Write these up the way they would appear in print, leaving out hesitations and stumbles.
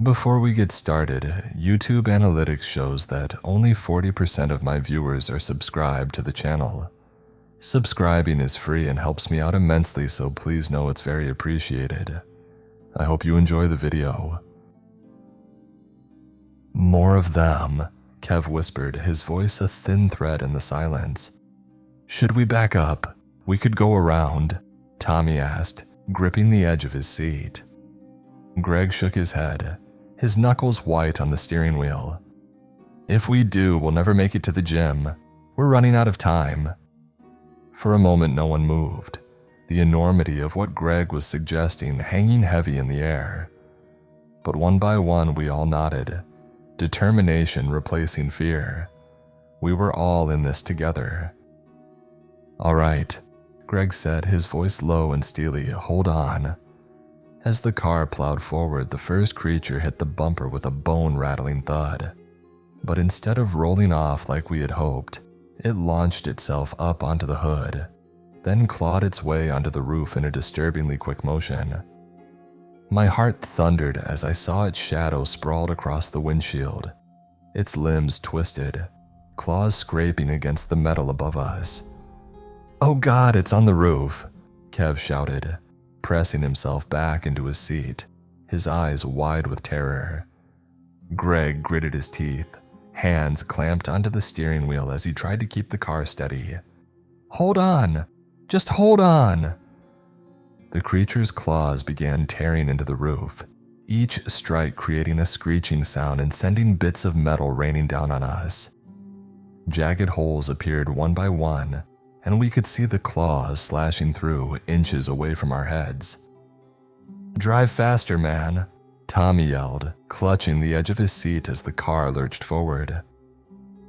Before we get started, YouTube analytics shows that only 40% of my viewers are subscribed to the channel. Subscribing is free and helps me out immensely, so please know it's very appreciated. I hope you enjoy the video. More of them, Kev whispered, his voice a thin thread in the silence. Should we back up? We could go around, Tommy asked, gripping the edge of his seat. Greg shook his head, his knuckles white on the steering wheel. If we do, we'll never make it to the gym. We're running out of time. For a moment, no one moved, the enormity of what Greg was suggesting hanging heavy in the air. But one by one, we all nodded, determination replacing fear. We were all in this together. All right, Greg said, his voice low and steely. Hold on. As the car plowed forward, the first creature hit the bumper with a bone-rattling thud. But instead of rolling off like we had hoped, it launched itself up onto the hood, then clawed its way onto the roof in a disturbingly quick motion. My heart thundered as I saw its shadow sprawled across the windshield, its limbs twisted, claws scraping against the metal above us. "Oh God, it's on the roof," Kev shouted, pressing himself back into his seat, his eyes wide with terror. Greg gritted his teeth, hands clamped onto the steering wheel as he tried to keep the car steady. "Hold on! Just hold on!" The creature's claws began tearing into the roof, each strike creating a screeching sound and sending bits of metal raining down on us. Jagged holes appeared one by one, and we could see the claws slashing through inches away from our heads. "Drive faster, man," Tommy yelled, clutching the edge of his seat as the car lurched forward.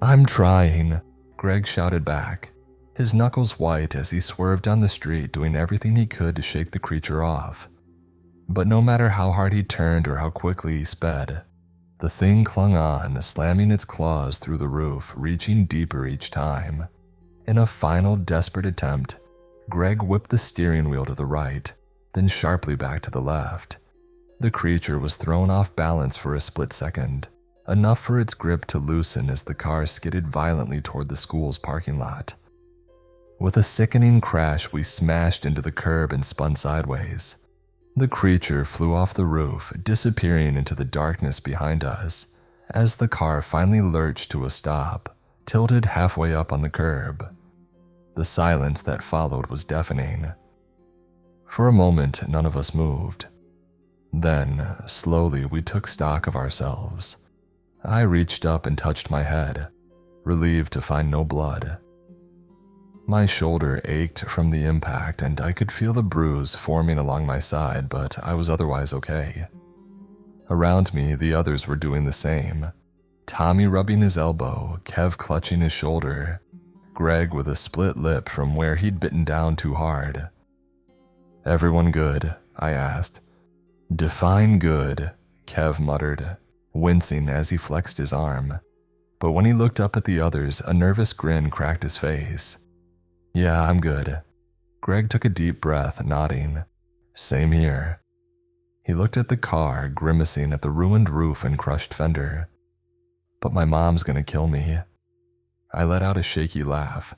"I'm trying," Greg shouted back, his knuckles white as he swerved down the street, doing everything he could to shake the creature off. But no matter how hard he turned or how quickly he sped, the thing clung on, slamming its claws through the roof, reaching deeper each time. In a final desperate attempt, Greg whipped the steering wheel to the right, then sharply back to the left. The creature was thrown off balance for a split second, enough for its grip to loosen as the car skidded violently toward the school's parking lot. With a sickening crash, we smashed into the curb and spun sideways. The creature flew off the roof, disappearing into the darkness behind us, as the car finally lurched to a stop, tilted halfway up on the curb. The silence that followed was deafening. For a moment, none of us moved. Then, slowly, we took stock of ourselves. I reached up and touched my head, relieved to find no blood. My shoulder ached from the impact, and I could feel the bruise forming along my side, but I was otherwise okay. Around me, the others were doing the same. Tommy rubbing his elbow, Kev clutching his shoulder, Greg with a split lip from where he'd bitten down too hard. "Everyone good?" I asked. "Define good," Kev muttered, wincing as he flexed his arm. But when he looked up at the others, a nervous grin cracked his face. "Yeah, I'm good." Greg took a deep breath, nodding. "Same here." He looked at the car, grimacing at the ruined roof and crushed fender. "But my mom's gonna kill me." I let out a shaky laugh.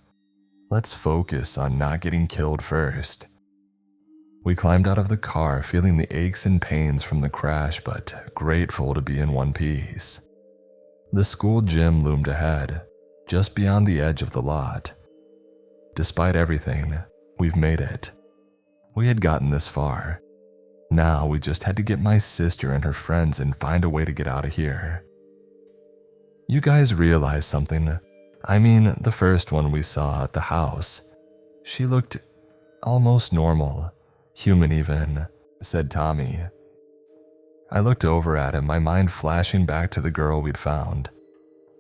"Let's focus on not getting killed first." We climbed out of the car, feeling the aches and pains from the crash, but grateful to be in one piece. The school gym loomed ahead, just beyond the edge of the lot. Despite everything, we've made it. We had gotten this far. Now we just had to get my sister and her friends and find a way to get out of here. You guys realize something? I mean, the first one we saw at the house. She looked almost normal, human even, said Tommy. I looked over at him, my mind flashing back to the girl we'd found.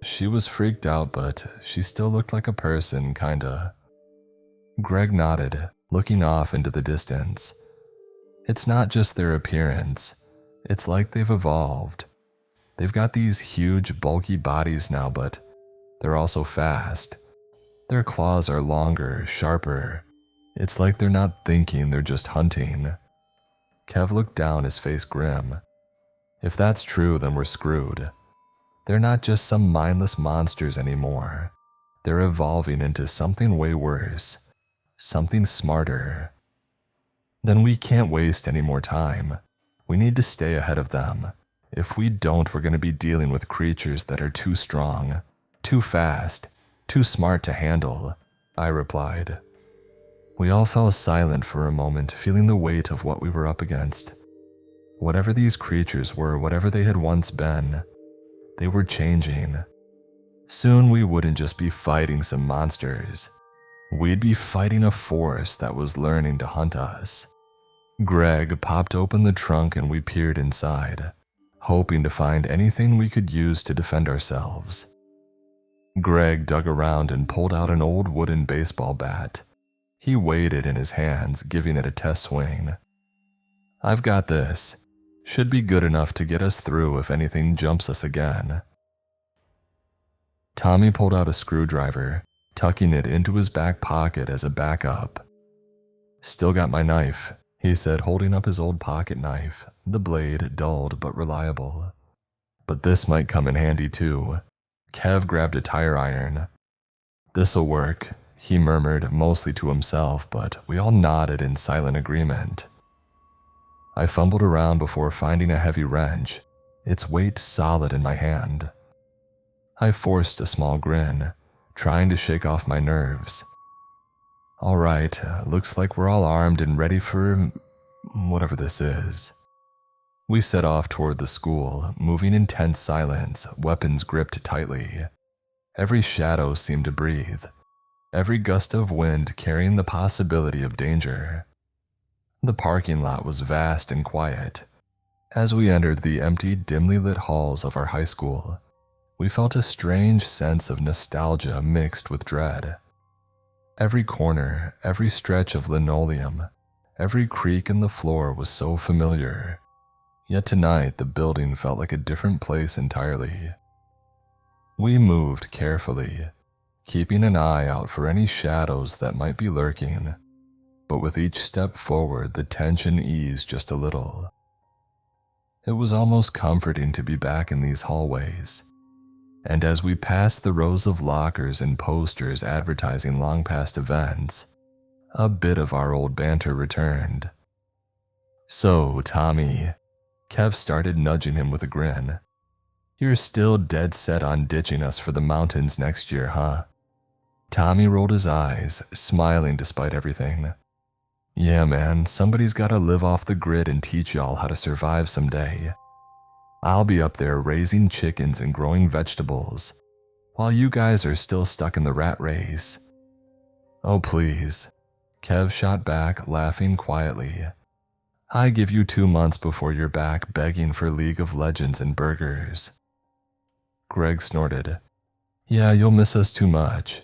She was freaked out, but she still looked like a person, kinda. Greg nodded, looking off into the distance. It's not just their appearance. It's like they've evolved. They've got these huge, bulky bodies now, but they're also fast. Their claws are longer, sharper. It's like they're not thinking, they're just hunting. Kev looked down, his face grim. If that's true, then we're screwed. They're not just some mindless monsters anymore. They're evolving into something way worse, something smarter. Then we can't waste any more time. We need to stay ahead of them. If we don't, we're going to be dealing with creatures that are too strong, too fast, too smart to handle, I replied. We all fell silent for a moment, feeling the weight of what we were up against. Whatever these creatures were, whatever they had once been, they were changing. Soon we wouldn't just be fighting some monsters. We'd be fighting a force that was learning to hunt us. Greg popped open the trunk and we peered inside, hoping to find anything we could use to defend ourselves. Greg dug around and pulled out an old wooden baseball bat. He weighed it in his hands, giving it a test swing. I've got this. Should be good enough to get us through if anything jumps us again. Tommy pulled out a screwdriver, tucking it into his back pocket as a backup. Still got my knife, he said, holding up his old pocket knife, the blade dulled but reliable. But this might come in handy too. Kev grabbed a tire iron. This'll work, he murmured, mostly to himself, but we all nodded in silent agreement. I fumbled around before finding a heavy wrench, its weight solid in my hand. I forced a small grin, trying to shake off my nerves. All right, looks like we're all armed and ready for whatever this is. We set off toward the school, moving in tense silence, weapons gripped tightly. Every shadow seemed to breathe, every gust of wind carrying the possibility of danger. The parking lot was vast and quiet. As we entered the empty, dimly lit halls of our high school, we felt a strange sense of nostalgia mixed with dread. Every corner, every stretch of linoleum, every creak in the floor was so familiar. Yet tonight the building felt like a different place entirely. We moved carefully, keeping an eye out for any shadows that might be lurking. But with each step forward, the tension eased just a little. It was almost comforting to be back in these hallways. And as we passed the rows of lockers and posters advertising long-past events, a bit of our old banter returned. So, Tommy, Kev started, nudging him with a grin. You're still dead set on ditching us for the mountains next year, huh? Tommy rolled his eyes, smiling despite everything. Yeah, man, somebody's gotta live off the grid and teach y'all how to survive someday. I'll be up there raising chickens and growing vegetables, while you guys are still stuck in the rat race. Oh, please, Kev shot back, laughing quietly. I give you 2 months before you're back begging for League of Legends and burgers. Greg snorted. Yeah, you'll miss us too much.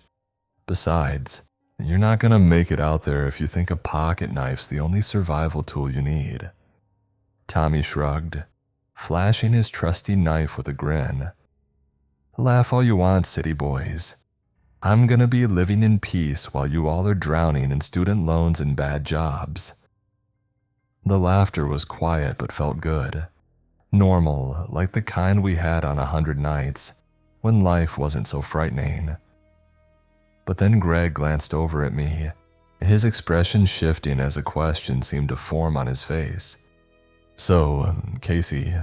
Besides, you're not gonna make it out there if you think a pocket knife's the only survival tool you need. Tommy shrugged, flashing his trusty knife with a grin. Laugh all you want, city boys. I'm gonna be living in peace while you all are drowning in student loans and bad jobs. The laughter was quiet but felt good. Normal, like the kind we had on 100 nights, when life wasn't so frightening. But then Greg glanced over at me, his expression shifting as a question seemed to form on his face. So, Casey,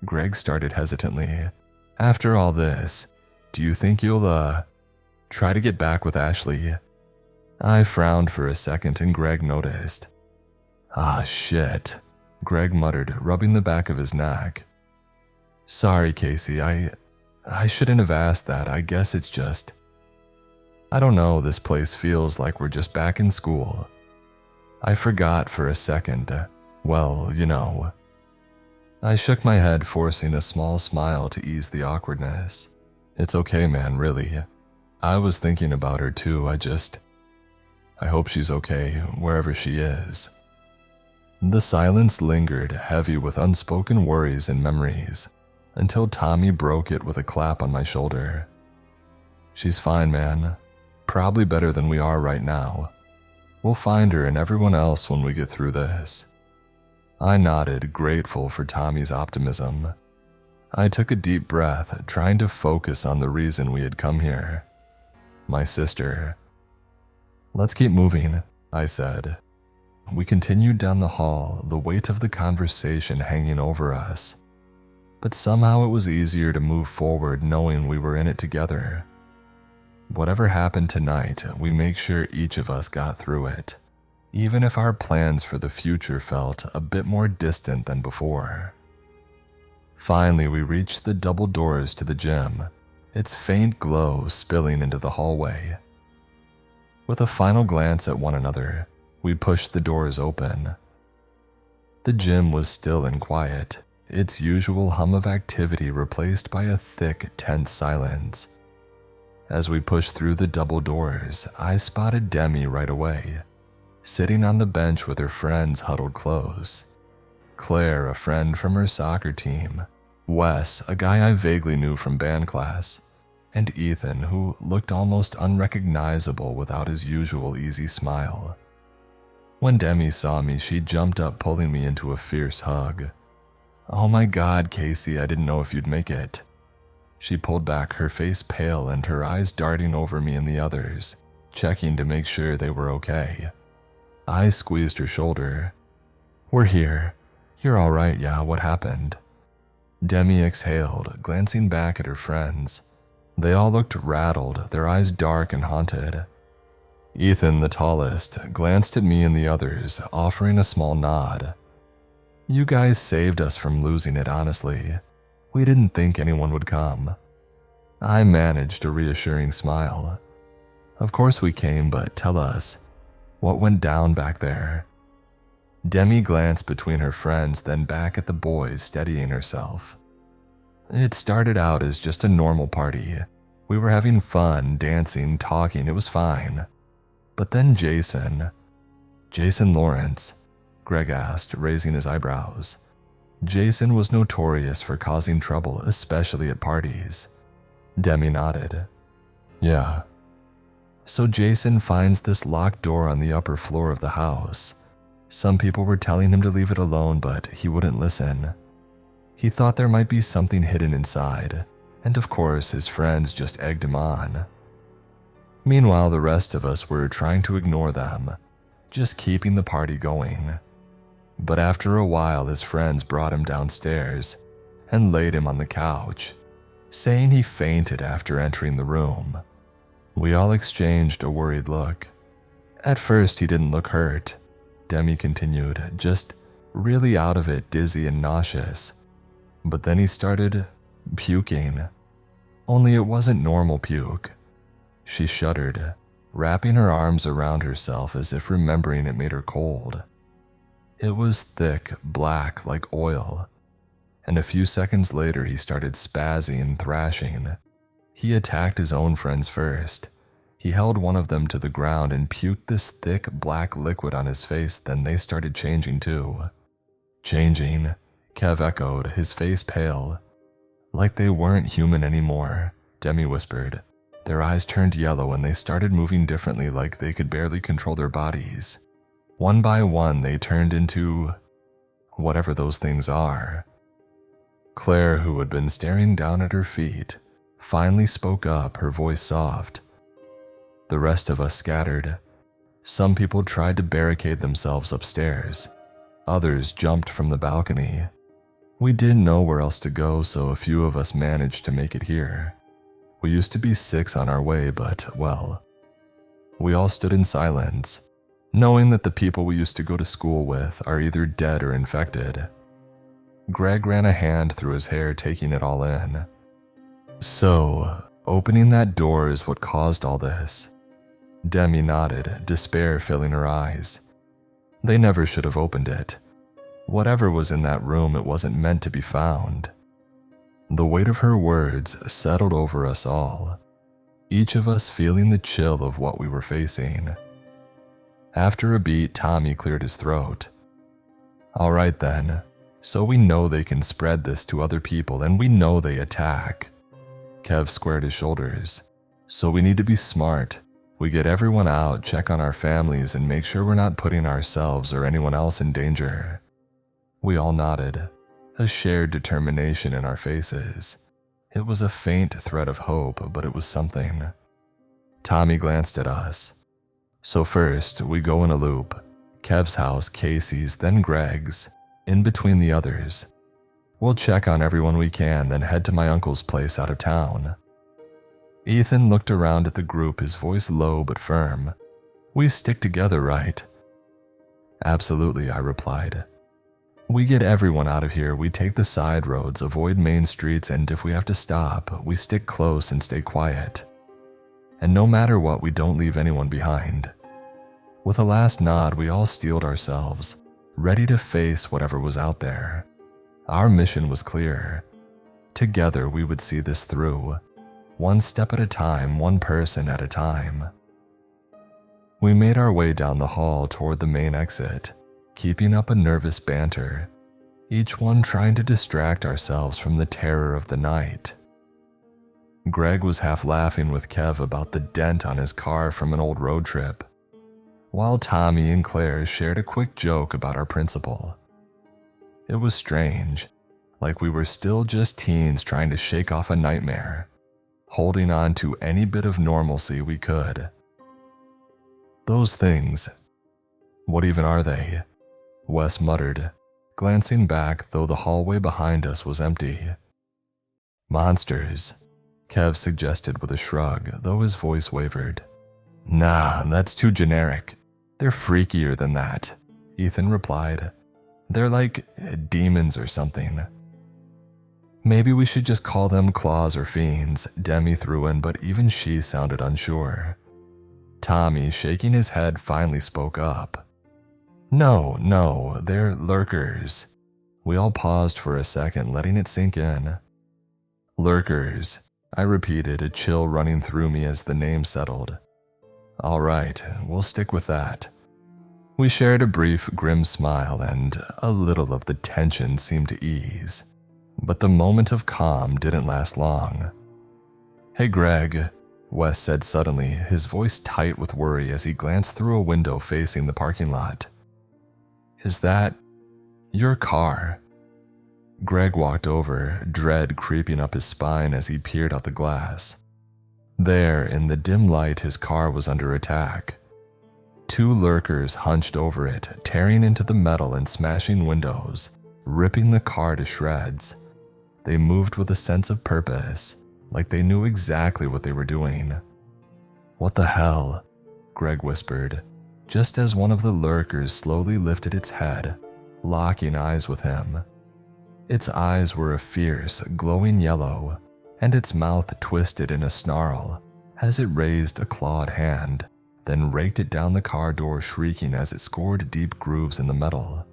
Greg started hesitantly, after all this, do you think you'll, try to get back with Ashley? I frowned for a second and Greg noticed. Ah, shit, Greg muttered, rubbing the back of his neck. Sorry, Casey, I shouldn't have asked that. I guess it's just... I don't know, this place feels like we're just back in school. I forgot for a second. Well, you know. I shook my head, forcing a small smile to ease the awkwardness. It's okay, man, really. I was thinking about her too, I hope she's okay, wherever she is. The silence lingered, heavy with unspoken worries and memories, until Tommy broke it with a clap on my shoulder. She's fine, man. Probably better than we are right now. We'll find her and everyone else when we get through this. I nodded, grateful for Tommy's optimism. I took a deep breath, trying to focus on the reason we had come here. My sister. "Let's keep moving," I said. We continued down the hall, the weight of the conversation hanging over us. But somehow it was easier to move forward knowing we were in it together. Whatever happened tonight, we make sure each of us got through it, even if our plans for the future felt a bit more distant than before. Finally, we reached the double doors to the gym, its faint glow spilling into the hallway. With a final glance at one another, we pushed the doors open. The gym was still and quiet, its usual hum of activity replaced by a thick, tense silence. As we pushed through the double doors, I spotted Demi right away, sitting on the bench with her friends huddled close. Claire, a friend from her soccer team, Wes, a guy I vaguely knew from band class, and Ethan, who looked almost unrecognizable without his usual easy smile. When Demi saw me, she jumped up, pulling me into a fierce hug. "Oh my God, Casey, I didn't know if you'd make it." She pulled back, her face pale and her eyes darting over me and the others, checking to make sure they were okay. I squeezed her shoulder. "We're here. You're all right, yeah? What happened?" Demi exhaled, glancing back at her friends. They all looked rattled, their eyes dark and haunted. Ethan, the tallest, glanced at me and the others, offering a small nod. "You guys saved us from losing it, honestly. We didn't think anyone would come." I managed a reassuring smile. "Of course we came, but tell us, what went down back there?" Demi glanced between her friends, then back at the boys, steadying herself. "It started out as just a normal party. We were having fun, dancing, talking, it was fine. But then Jason Lawrence?" Greg asked, raising his eyebrows. Jason was notorious for causing trouble, especially at parties. Demi nodded. "Yeah." "So Jason finds this locked door on the upper floor of the house. Some people were telling him to leave it alone, but he wouldn't listen. He thought there might be something hidden inside, and of course his friends just egged him on. Meanwhile, the rest of us were trying to ignore them, just keeping the party going. But after a while, his friends brought him downstairs and laid him on the couch, saying he fainted after entering the room. We all exchanged a worried look. At first, he didn't look hurt," Demi continued, "just really out of it, dizzy and nauseous. But then he started puking. Only it wasn't normal puke." She shuddered, wrapping her arms around herself as if remembering it made her cold. It was thick, black, like oil. And a few seconds later, he started spazzing and thrashing. He attacked his own friends first. He held one of them to the ground and puked this thick, black liquid on his face, then they started changing too. "Changing?" Kev echoed, his face pale. "Like they weren't human anymore," Demi whispered. Their eyes turned yellow and they started moving differently, like they could barely control their bodies. One by one, they turned into whatever those things are. Claire, who had been staring down at her feet, finally spoke up, her voice soft. The rest of us scattered. Some people tried to barricade themselves upstairs. Others jumped from the balcony. We didn't know where else to go, so a few of us managed to make it here. We used to be 6 on our way, but, well, we all stood in silence, knowing that the people we used to go to school with are either dead or infected. Greg ran a hand through his hair, taking it all in. "So, opening that door is what caused all this?" Demi nodded, despair filling her eyes. "They never should have opened it. Whatever was in that room, it wasn't meant to be found." The weight of her words settled over us all, each of us feeling the chill of what we were facing. After a beat, Tommy cleared his throat. "All right then, so we know they can spread this to other people and we know they attack." Kev squared his shoulders. "So we need to be smart. We get everyone out, check on our families, and make sure we're not putting ourselves or anyone else in danger." We all nodded, a shared determination in our faces. It was a faint thread of hope, but it was something. Tommy glanced at us. So first, we go in a loop. Kev's house, Casey's, then Greg's, in between the others. We'll check on everyone we can, then head to my uncle's place out of town. Ethan looked around at the group, his voice low but firm. We stick together, right? Absolutely, I replied. We get everyone out of here, we take the side roads, avoid main streets, and if we have to stop, we stick close and stay quiet. And no matter what, we don't leave anyone behind. With a last nod, we all steeled ourselves, ready to face whatever was out there. Our mission was clear. Together, we would see this through, one step at a time, one person at a time. We made our way down the hall toward the main exit, keeping up a nervous banter, each one trying to distract ourselves from the terror of the night. Greg was half laughing with Kev about the dent on his car from an old road trip, while Tommy and Claire shared a quick joke about our principal. It was strange, like we were still just teens trying to shake off a nightmare, holding on to any bit of normalcy we could. Those things, what even are they? Wes muttered, glancing back though the hallway behind us was empty. Monsters, Kev suggested with a shrug, though his voice wavered. Nah, that's too generic. They're freakier than that, Ethan replied. They're like demons or something. Maybe we should just call them claws or fiends, Demi threw in, but even she sounded unsure. Tommy, shaking his head, finally spoke up. No, they're lurkers. We all paused for a second, letting it sink in. Lurkers, I repeated, a chill running through me as the name settled. All right, we'll stick with that. We shared a brief, grim smile, and a little of the tension seemed to ease. But the moment of calm didn't last long. Hey, Greg, Wes said suddenly, his voice tight with worry as he glanced through a window facing the parking lot. Is that your car? Greg walked over, dread creeping up his spine as he peered out the glass. There, in the dim light, his car was under attack. Two lurkers hunched over it, tearing into the metal and smashing windows, ripping the car to shreds. They moved with a sense of purpose, like they knew exactly what they were doing. What the hell? Greg whispered, just as one of the lurkers slowly lifted its head, locking eyes with him. Its eyes were a fierce, glowing yellow, and its mouth twisted in a snarl as it raised a clawed hand, then raked it down the car door, shrieking as it scored deep grooves in the metal.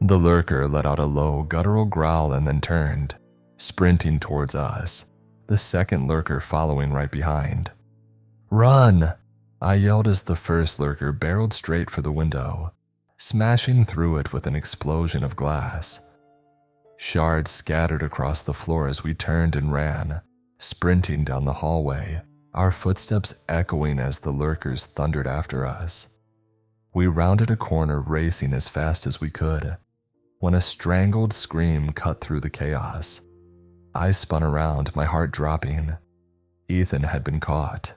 The lurker let out a low, guttural growl and then turned, sprinting towards us, the second lurker following right behind. Run! I yelled as the first lurker barreled straight for the window, smashing through it with an explosion of glass. Shards scattered across the floor as we turned and ran, sprinting down the hallway, our footsteps echoing as the lurkers thundered after us. We rounded a corner, racing as fast as we could, when a strangled scream cut through the chaos. I spun around, my heart dropping. Ethan had been caught.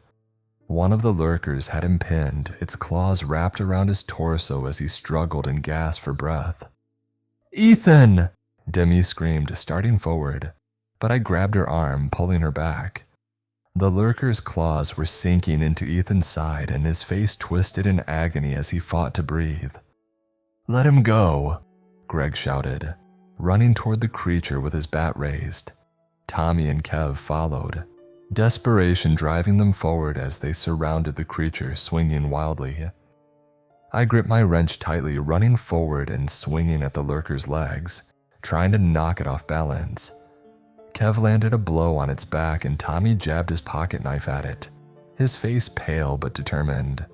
One of the lurkers had him pinned, its claws wrapped around his torso as he struggled and gasped for breath. Ethan! Demi screamed, starting forward, but I grabbed her arm, pulling her back. The lurker's claws were sinking into Ethan's side, and his face twisted in agony as he fought to breathe. Let him go, Greg shouted, running toward the creature with his bat raised. Tommy and Kev followed, desperation driving them forward as they surrounded the creature, swinging wildly. I gripped my wrench tightly, running forward and swinging at the lurker's legs, trying to knock it off balance. Kev landed a blow on its back and Tommy jabbed his pocket knife at it, his face pale but determined.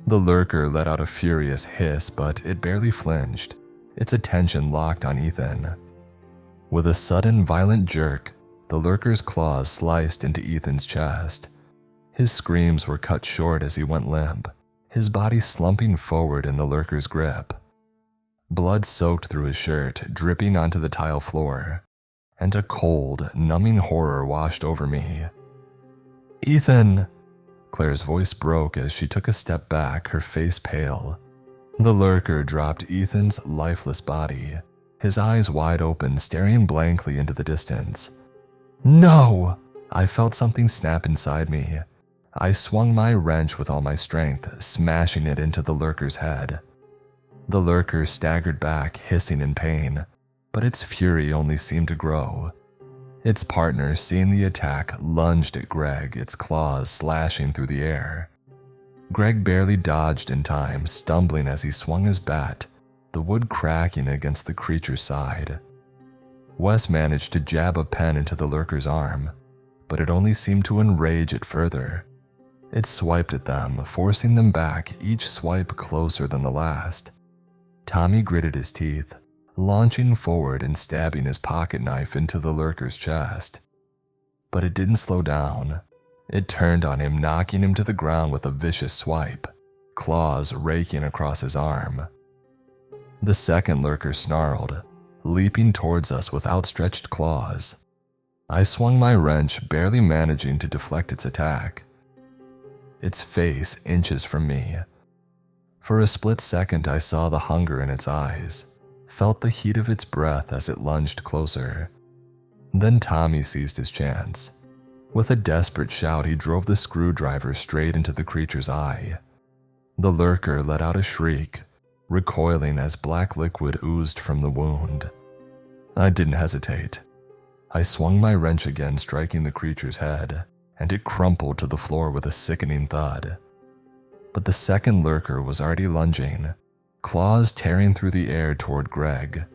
The lurker let out a furious hiss, but it barely flinched, its attention locked on Ethan. With a sudden, violent jerk, the lurker's claws sliced into Ethan's chest. His screams were cut short as he went limp, his body slumping forward in the lurker's grip. blood soaked through his shirt, dripping onto the tile floor, and a cold, numbing horror washed over me. "Ethan!" Claire's voice broke as she took a step back, her face pale. The lurker dropped Ethan's lifeless body, his eyes wide open, staring blankly into the distance. "No!" I felt something snap inside me. I swung my wrench with all my strength, smashing it into the lurker's head. The lurker staggered back, hissing in pain, but its fury only seemed to grow. Its partner, seeing the attack, lunged at Greg, its claws slashing through the air. Greg barely dodged in time, stumbling as he swung his bat, the wood cracking against the creature's side. Wes managed to jab a pen into the lurker's arm, but it only seemed to enrage it further. It swiped at them, forcing them back, each swipe closer than the last. Tommy gritted his teeth, launching forward and stabbing his pocket knife into the lurker's chest. But it didn't slow down. It turned on him, knocking him to the ground with a vicious swipe, claws raking across his arm. The second lurker snarled, leaping towards us with outstretched claws. I swung my wrench, barely managing to deflect its attack. Its face inches from me. For a split second, I saw the hunger in its eyes, felt the heat of its breath as it lunged closer. Then Tommy seized his chance. With a desperate shout, he drove the screwdriver straight into the creature's eye. The lurker let out a shriek, recoiling as black liquid oozed from the wound. I didn't hesitate. I swung my wrench again, striking the creature's head, and it crumpled to the floor with a sickening thud. But the second lurker was already lunging, claws tearing through the air toward Greg.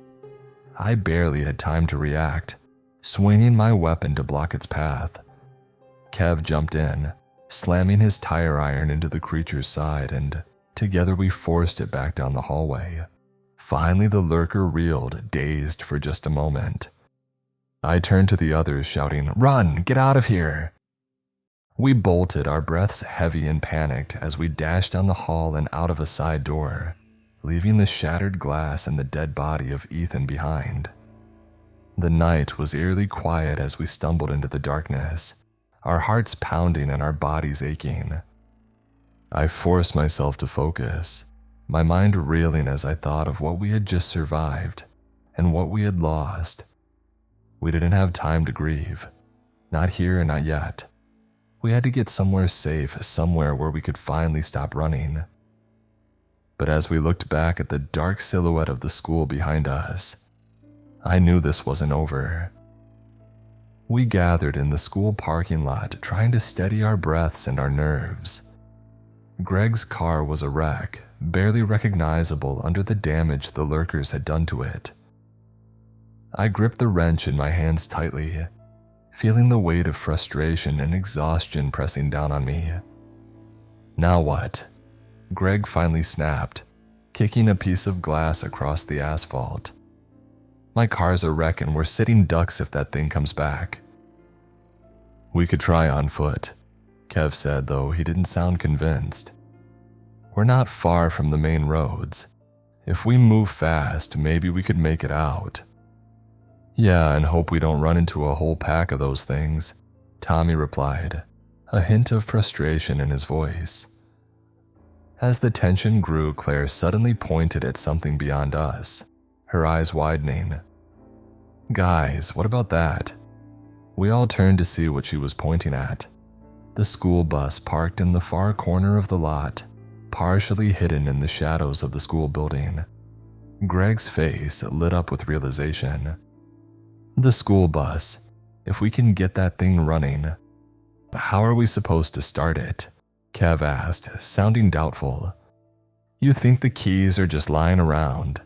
I barely had time to react, swinging my weapon to block its path. Kev jumped in, slamming his tire iron into the creature's side, and together we forced it back down the hallway. Finally, the lurker reeled, dazed for just a moment. I turned to the others, shouting, "Run! Get out of here!" We bolted, our breaths heavy and panicked, as we dashed down the hall and out of a side door, leaving the shattered glass and the dead body of Ethan behind. The night was eerily quiet as we stumbled into the darkness, our hearts pounding and our bodies aching. I forced myself to focus, my mind reeling as I thought of what we had just survived and what we had lost. We didn't have time to grieve. Not here and not yet. We had to get somewhere safe, somewhere where we could finally stop running. But as we looked back at the dark silhouette of the school behind us, I knew this wasn't over. We gathered in the school parking lot, trying to steady our breaths and our nerves. Greg's car was a wreck, barely recognizable under the damage the lurkers had done to it. I gripped the wrench in my hands tightly, feeling the weight of frustration and exhaustion pressing down on me. "Now what?" Greg finally snapped, kicking a piece of glass across the asphalt. "My car's a wreck and we're sitting ducks if that thing comes back." "We could try on foot," Kev said, though he didn't sound convinced. "We're not far from the main roads. If we move fast, maybe we could make it out." "Yeah, and hope we don't run into a whole pack of those things," Tommy replied, a hint of frustration in his voice. As the tension grew, Claire suddenly pointed at something beyond us, her eyes widening. "Guys, what about that?" We all turned to see what she was pointing at. The school bus parked in the far corner of the lot, partially hidden in the shadows of the school building. Greg's face lit up with realization. "The school bus. If we can get that thing running." "How are we supposed to start it?" Kev asked, sounding doubtful. "You think the keys are just lying around?"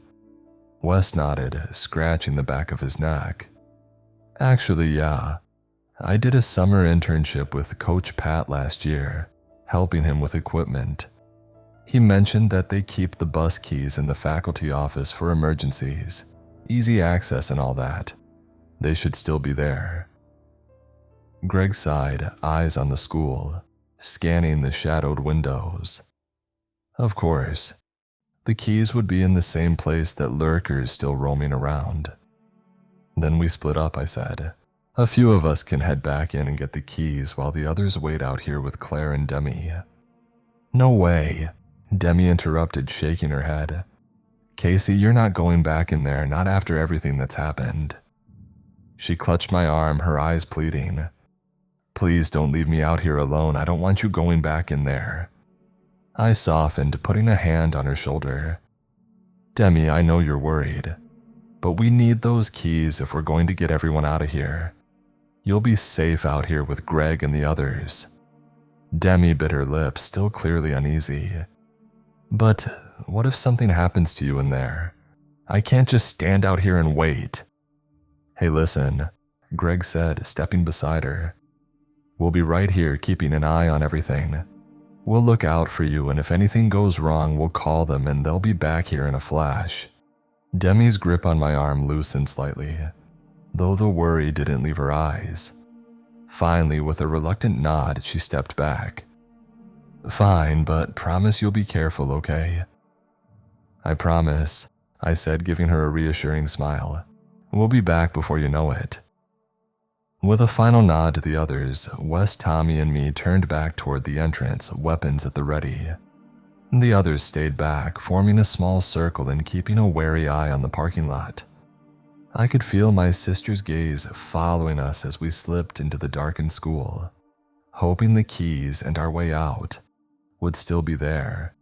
Wes nodded, scratching the back of his neck. "Actually, yeah. I did a summer internship with Coach Pat last year, helping him with equipment. He mentioned that they keep the bus keys in the faculty office for emergencies, easy access and all that. They should still be there." Greg sighed, eyes on the school, scanning the shadowed windows. "Of course. The keys would be in the same place that lurkers still roaming around. Then we split up, I said. A few of us can head back in and get the keys while the others wait out here with Claire and Demi. No way, Demi interrupted, shaking her head. Casey, you're not going back in there, not after everything that's happened. She clutched my arm, her eyes pleading. Please don't leave me out here alone. I don't want you going back in there. I softened, putting a hand on her shoulder. Demi, I know you're worried, but we need those keys if we're going to get everyone out of here. You'll be safe out here with Greg and the others. Demi bit her lip, still clearly uneasy. But what if something happens to you in there? I can't just stand out here and wait. Hey, listen, Greg said, stepping beside her. We'll be right here keeping an eye on everything. We'll look out for you, and if anything goes wrong, we'll call them and they'll be back here in a flash. Demi's grip on my arm loosened slightly, though the worry didn't leave her eyes. Finally, with a reluctant nod, she stepped back. Fine, but promise you'll be careful, okay? I promise, I said, giving her a reassuring smile. We'll be back before you know it. With a final nod to the others, Wes, Tommy, and me turned back toward the entrance, weapons at the ready. The others stayed back, forming a small circle and keeping a wary eye on the parking lot. I could feel my sister's gaze following us as we slipped into the darkened school, hoping the keys and our way out would still be there.